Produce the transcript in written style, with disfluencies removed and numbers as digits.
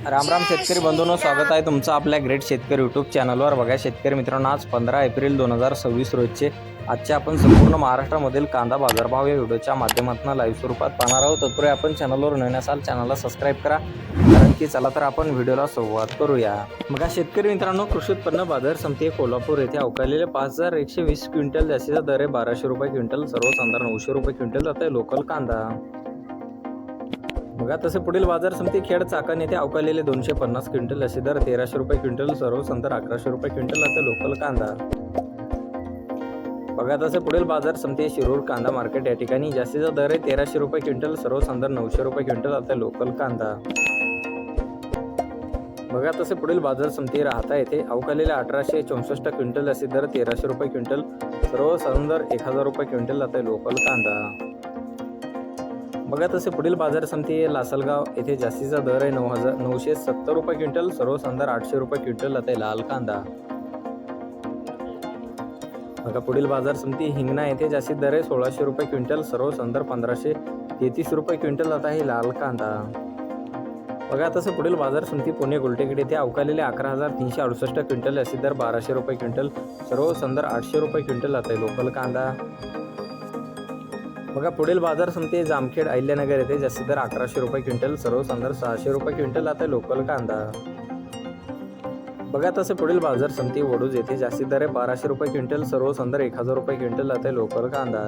राम राम शेतकरी बंधूंनो, स्वागत आहे तुमचं आपल्या ग्रेट शेतकरी यूट्यूब चॅनलवर। बघा शेतकरी मित्रांनो, आज 15 एप्रिल 2026 रोजचे आजचे आपण संपूर्ण महाराष्ट्रामधील कांदा बाजारभाव या व्हिडिओच्या माध्यमातून लाईव्ह स्वरूपात पाहणार आहोत। तत्पूर्वी आपण चॅनलवर नवीन असाल चॅनलला सबस्क्राईब करा, कारण की चला तर आपण व्हिडिओला सुरुवात करूया। बघा शेतकरी मित्रांनो, कृषी उत्पन्न बाजार समिती कोल्हापूर येथे अवकाळलेले 5120 क्विंटल, जास्तीचा दर आहे 1200 रुपये क्विंटल, सर्वसाधारण 900 रुपये क्विंटल जात आहे लोकल कांदा। बघा तसे पुढील बाजार समिती खेड चाकण येथे अवकाळलेले 250 क्विंटल, असे दर 1300 रुपये क्विंटल, सर्वसाधारण 1100 रुपये क्विंटल जाते लोकल कांदा। बघा तसे पुढील बाजार समिती शिरूर कांदा मार्केट या ठिकाणी जास्तीचा दर आहे 1300 रुपये क्विंटल, सर्वसाधारण 900 रुपये क्विंटल जाते लोकल कांदा। बघा तसे पुढील बाजार समिती राहता येथे अवकाळलेले 1864 क्विंटल, असे दर 1300 रुपये क्विंटल, सर्वसाधारण 1000 रुपये क्विंटल जाते लोकल कांदा। बघा तसे पुढील बाजार समिती लासलगाव येथे जास्तीचा दर आहे 970 रुपये क्विंटल, सर्वसाधारण 800 रुपये क्विंटल जाते लाल कांदा। बघा पुढील बाजार समिती हिंगणा येथे जास्तीत दर आहे 1600 रुपये क्विंटल, सर्वसाधारण 1533 रुपये क्विंटल जात आहे लाल कांदा। बघा तसे पुढील बाजार समिती पुणे गुलटेकडी येथे अवकाळलेले 11368 क्विंटल, असे दर 1200 रुपये क्विंटल, सर्वसाधारण 800 रुपये क्विंटल जाते लोकल कांदा। बघा पुढील बाजार समिती जामखेड अहिल्यानगर येथे जास्तीत दर 1100 रुपये क्विंटल, सर्वसाधारण 600 रुपये क्विंटल जाते लोकल कांदा। बघा तसे पुढील बाजार समिती वडूज येथे जास्तीत दर आहे 1200 रुपये क्विंटल, सर्वसाधारण 1000 रुपये क्विंटल जाते लोकल कांदा।